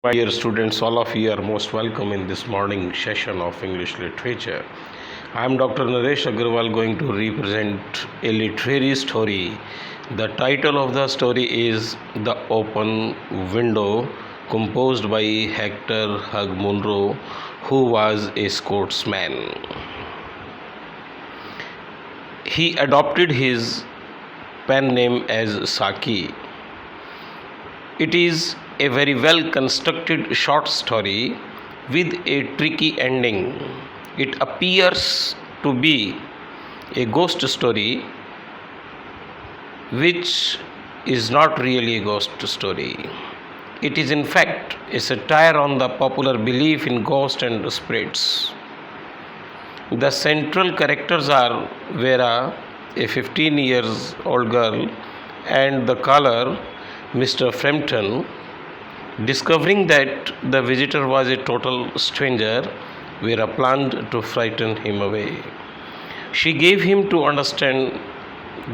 My dear students, all of you are most welcome in this morning session of English literature. I am Dr. Naresh Agarwal going to represent a literary story. The title of the story is The Open Window, composed by Hector Hugh Munro, who was a Scotsman. He adopted his pen name as Saki. It is a very well constructed short story with a tricky ending. It appears to be a ghost story, which is not really a ghost story. It is, in fact, a satire on the popular belief in ghosts and spirits. The central characters are Vera, a 15 years old girl, and the caller, Mr. Frampton. Discovering that the visitor was a total stranger, Vera planned to frighten him away. She gave him to understand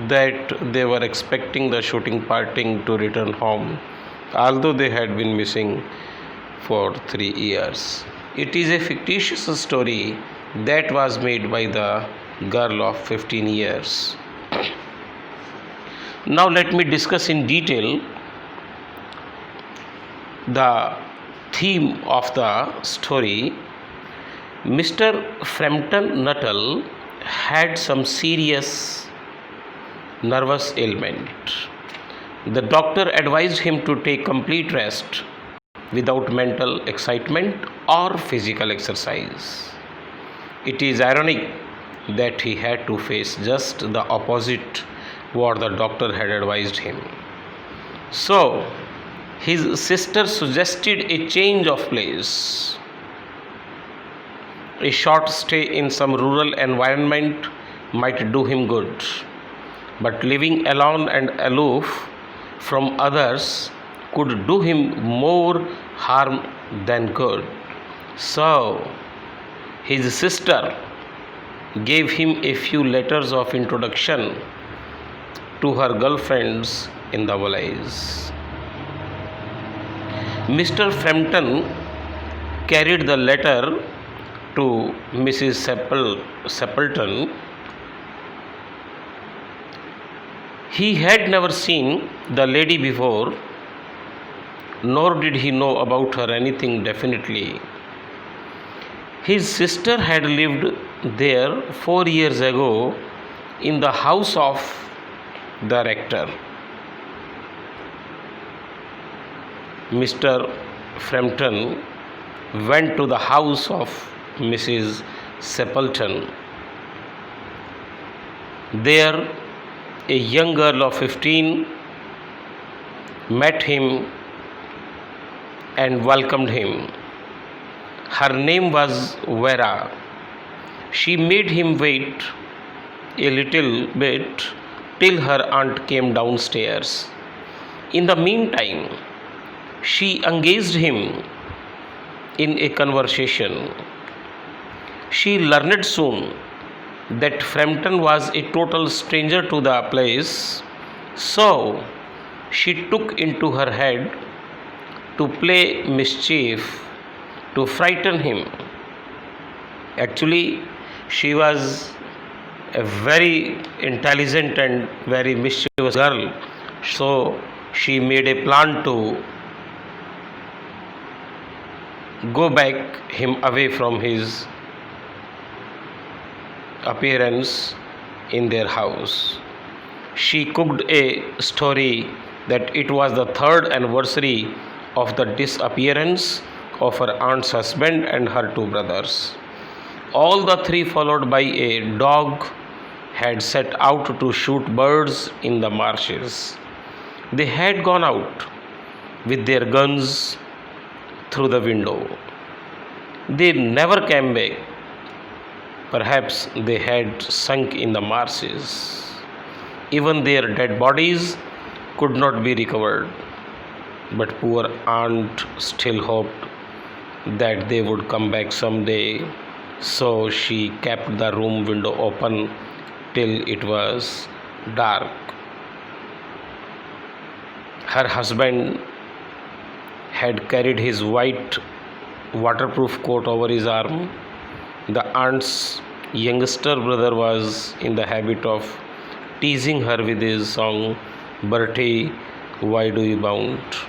that they were expecting the shooting party to return home, although they had been missing for 3 years. It is a fictitious story that was made by the girl of 15 years. Now, let me discuss in detail the theme of the story. Mr. Frampton Nuttall had some serious nervous ailment. The doctor advised him to take complete rest without mental excitement or physical exercise. It is ironic that he had to face just the opposite what the doctor had advised him. So, his sister suggested a change of place. A short stay in some rural environment might do him good, but living alone and aloof from others could do him more harm than good. So, his sister gave him a few letters of introduction to her girlfriends in the village. Mr. Frampton carried the letter to Mrs. Sepleton. He had never seen the lady before, nor did he know about her anything definitely. His sister had lived there 4 years ago in the house of the rector. Mr. Frampton went to the house of Mrs. Sepleton. There, a young girl of 15 met him and welcomed him. Her name was Vera. She made him wait a little bit till her aunt came downstairs. In the meantime, she engaged him in a conversation. She learned soon that Frampton was a total stranger to the place, so she took into her head to play mischief to frighten him. Actually, she was a very intelligent and very mischievous girl, so she made a plan to go back him away from his appearance in their house. She cooked a story that it was the third anniversary of the disappearance of her aunt's husband and her two brothers. All the three, followed by a dog, had set out to shoot birds in the marshes. They had gone out with their guns through the window. They never came back. Perhaps they had sunk in the marshes. Even their dead bodies could not be recovered. But poor aunt still hoped that they would come back someday, so she kept the room window open till it was dark. Her husband had carried his white waterproof coat over his arm. The aunt's youngster brother was in the habit of teasing her with his song, Bertie, why do you bound?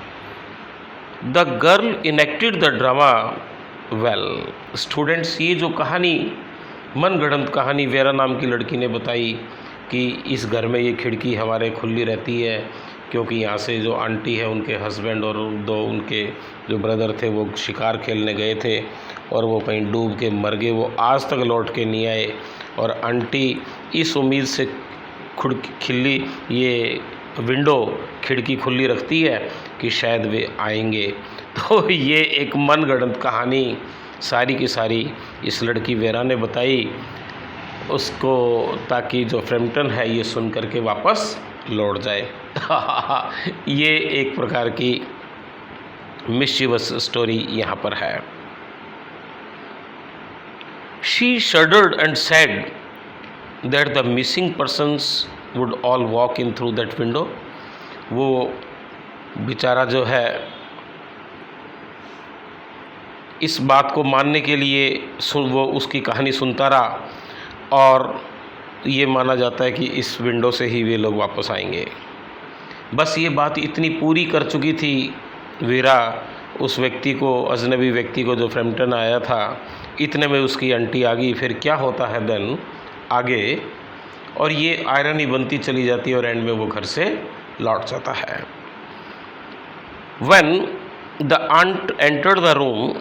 The girl enacted the drama well. Students, ये जो कहानी, मनगढ़ंत कहानी vera नाम की लड़की ने बताई कि इस घर में ये खिड़की हमारे खुली रहती है क्योंकि यहाँ से जो आंटी है उनके हस्बैंड और दो उनके जो ब्रदर थे वो शिकार खेलने गए थे और वो कहीं डूब के मर गए, वो आज तक लौट के नहीं आए और आंटी इस उम्मीद से खिल्ली ये विंडो खिड़की खुली रखती है कि शायद वे आएंगे। तो ये एक मनगढ़ंत कहानी सारी की सारी इस लड़की वेरा ने बताई उसको, ताकि जो फ्रैम्पटन है ये सुन करके वापस लौट जाए। ये एक प्रकार की मिस्चीवस स्टोरी यहाँ पर है। She shuddered and said that the missing persons would all walk in through that window. वो बेचारा जो है इस बात को मानने के लिए वो उसकी कहानी सुनता रहा और ये माना जाता है कि इस विंडो से ही वे लोग वापस आएंगे। बस ये बात इतनी पूरी कर चुकी थी वीरा उस व्यक्ति को, अजनबी व्यक्ति को जो फ्रैम्पटन आया था, इतने में उसकी आंटी आ गई। फिर क्या होता है देन आगे, और ये आयरनी बनती चली जाती है और एंड में वो घर से लौट जाता है। When the aunt entered the room,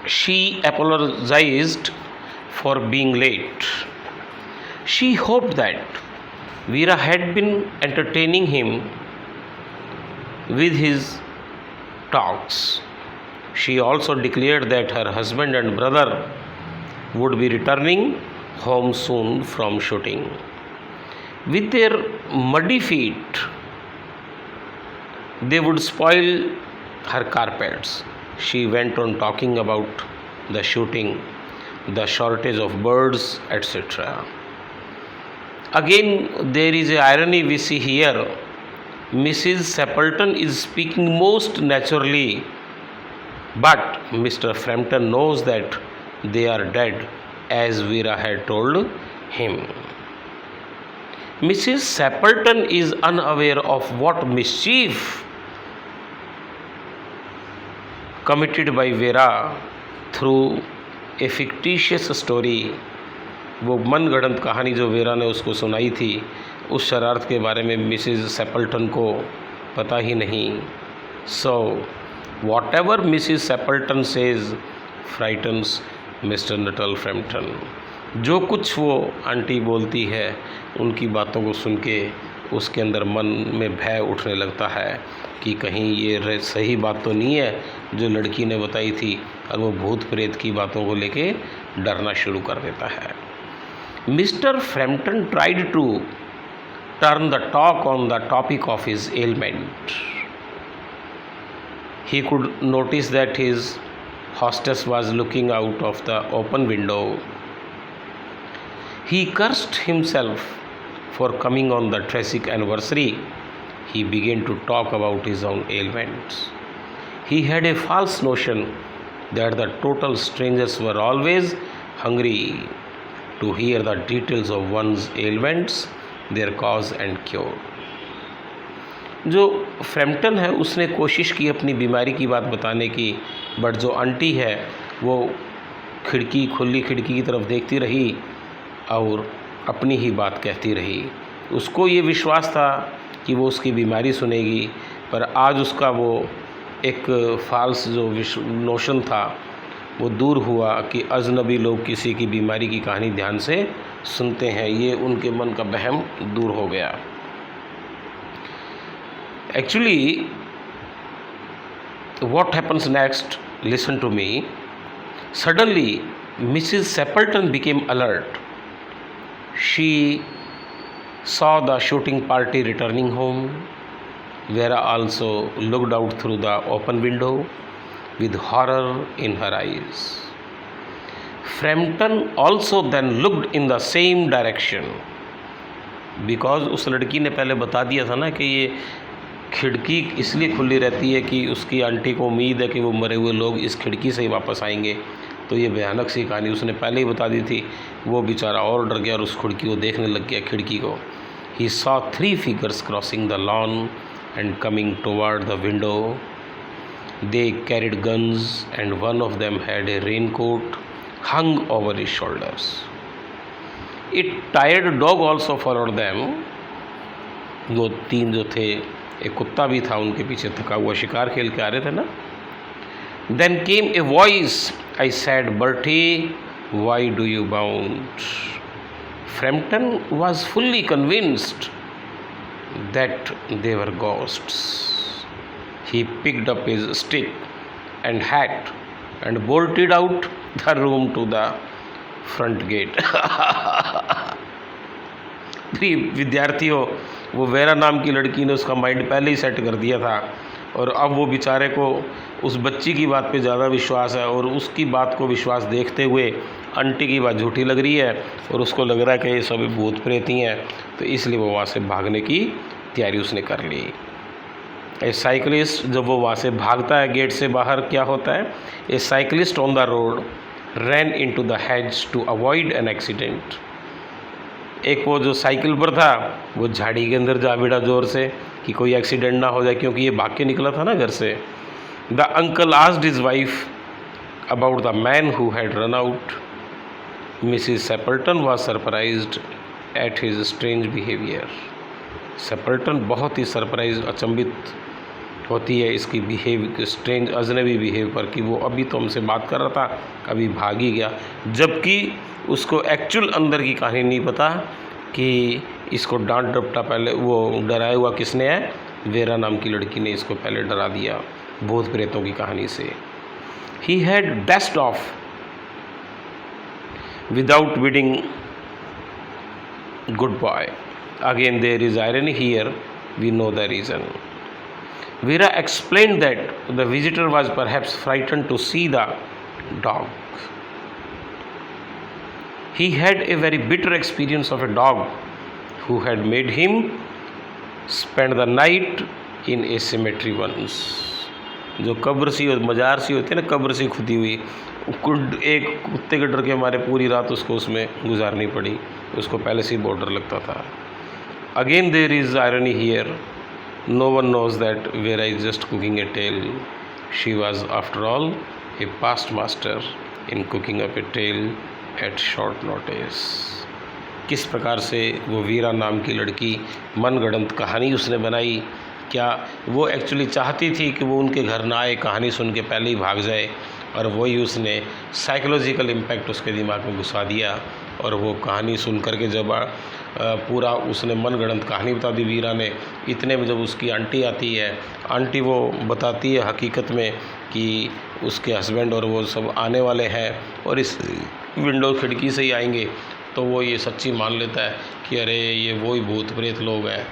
she apologized for being late. She hoped that Veera had been entertaining him with his talks. She also declared that her husband and brother would be returning home soon from shooting. With their muddy feet, they would spoil her carpets. She went on talking about the shooting, the shortage of birds, etc. Again, there is a irony we see here. Mrs. Sappleton is speaking most naturally, but Mr. Frampton knows that they are dead, as Veera had told him. Mrs. Sappleton is unaware of what mischief committed by Veera through a fictitious story. वो मनगढ़ंत कहानी जो vera ने उसको सुनाई थी, उस शरारत के बारे में मिसेस सैपल्टन को पता ही नहीं। So whatever Mrs Stapleton says frightens Mr Nuttall Frampton. जो कुछ वो आंटी बोलती है उनकी बातों को सुन के उसके अंदर मन में भय उठने लगता है कि कहीं ये सही बात तो नहीं है जो लड़की ने बताई थी, और वो भूत प्रेत की बातों को लेके डरना शुरू कर देता है। Mr. Frampton tried to turn the talk on the topic of his ailment. He could notice that his hostess was looking out of the open window. He cursed himself for coming on the tragic anniversary. He began to talk about his own ailments. He had a false notion that the total strangers were always hungry to hear the details of one's ailments, their cause and cure. जो Frampton है उसने कोशिश की अपनी बीमारी की बात बताने की, बट जो आंटी है वो खुली खिड़की की तरफ देखती रही और अपनी ही बात कहती रही। उसको ये विश्वास था कि वो उसकी बीमारी सुनेगी, पर आज उसका वो एक फाल्स जो नोशन था वो दूर हुआ कि अजनबी लोग किसी की बीमारी की कहानी ध्यान से सुनते हैं। ये उनके मन का वहम दूर हो गया। Actually what happens next? Listen to me. Suddenly, Mrs. Sappleton became alert. She saw the shooting party returning home. Vera also looked out through the open window with horror in her eyes. Frampton also then looked in the same direction. Because उस लड़की ने पहले बता दिया था ना कि ये खिड़की इसलिए खुली रहती है कि उसकी आंटी को उम्मीद है कि वो मरे हुए लोग इस खिड़की से ही वापस आएंगे। तो ये भयानक सी कहानी उसने पहले ही बता दी थी। वो बेचारा और डर गया और उस खिड़की को देखने लग गया, खिड़की को। He saw 3 figures crossing the lawn and coming toward the window. They carried guns and one of them had a raincoat hung over his shoulders. It tired dog also followed them. वो 3 जो थे, एक कुत्ता भी था उनके पीछे, थका हुआ शिकार खेल के आ रहे थे ना। Then came a voice, I said Bertie why do you bound. Frampton was fully convinced that they were ghosts. He picked up his stick and hat and bolted out the room to the front gate. विद्यार्थियों, वो vera नाम की लड़की ने उसका mind पहले ही set कर दिया था और अब वो बेचारे को उस बच्ची की बात पे ज़्यादा विश्वास है और उसकी बात को विश्वास देखते हुए आंटी की बात झूठी लग रही है और उसको लग रहा है कि ये सब भूत प्रेत ही हैं। तो इसलिए वो वहाँ से भागने की तैयारी उसने कर ली। ए साइकिलिस्ट जब वो वहाँ से भागता है गेट से बाहर, क्या होता है, a cyclist on the road ran into the heads to avoid an accident. एक वो जो साइकिल पर था वो झाड़ी के अंदर जा भिड़ा ज़ोर से कि कोई एक्सीडेंट ना हो जाए, क्योंकि ये भाग के निकला था ना घर से। The uncle asked his wife about the man who had run out. Mrs Stapleton was surprised at his strange behaviour. Stapleton बहुत ही सरप्राइज, अचंभित होती है इसकी स्ट्रेंज अजनबी बिहेव पर कि वो अभी तो हमसे बात कर रहा था, अभी भाग ही गया, जबकि उसको एक्चुअल अंदर की कहानी नहीं पता कि इसको डांट डपटा पहले वो डराया हुआ किसने है, वेरा नाम की लड़की ने इसको पहले डरा दिया भूत प्रेतों की कहानी से। He had dashed off without bidding goodbye. Again there is irony here, we know the reason. Vera explained that the visitor was perhaps frightened to see the dog. He had a very bitter experience of a dog who had made him spend the night in a cemetery once. जो कब्र सी और मज़ार सी होती है ना, कब्र सी खुदी हुई, एक कुत्ते के डर के हमारे पूरी रात उसको उसमें गुजारनी पड़ी, उसको पहले से ही बहुत डर लगता था। Again there is irony here. No one knows that Vera is just cooking a tale. She was, after all, a past master in cooking up a tale at short notice. किस प्रकार से वो वीरा नाम की लड़की मनगढ़ंत कहानी उसने बनाई। क्या वो एक्चुअली चाहती थी कि वो उनके घर ना आए, कहानी सुन के पहले ही भाग जाए, और वही उसने साइकोलॉजिकल इम्पैक्ट उसके दिमाग में घुसा दिया। और वो कहानी सुन करके जब पूरा उसने मनगढ़ंत कहानी बता दी वीरा ने, इतने में जब उसकी आंटी आती है, आंटी वो बताती है हकीकत में कि उसके हस्बैंड और वो सब आने वाले हैं और इस विंडो खिड़की से ही आएंगे, तो वो ये सच्ची मान लेता है कि अरे ये वही भूत प्रेत लोग हैं।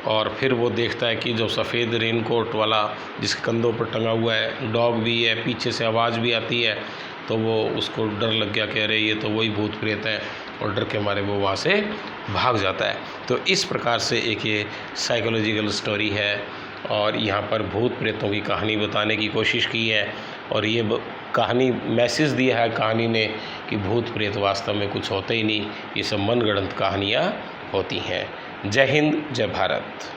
और फिर वो देखता है कि जो सफ़ेद रेनकोट वाला जिसके कंधों पर टंगा हुआ है डॉग भी है, पीछे से आवाज़ भी आती है, तो वो उसको डर लग गया कि अरे ये तो वही भूत प्रेत है, और डर के मारे वो वहाँ से भाग जाता है। तो इस प्रकार से एक ये साइकोलॉजिकल स्टोरी है और यहाँ पर भूत प्रेतों की कहानी बताने की कोशिश की है, और ये कहानी मैसेज दिया है कहानी ने कि भूत प्रेत वास्तव में कुछ होते ही नहीं, ये सब मनगढ़ंत कहानियाँ होती हैं। जय हिंद, जय भारत।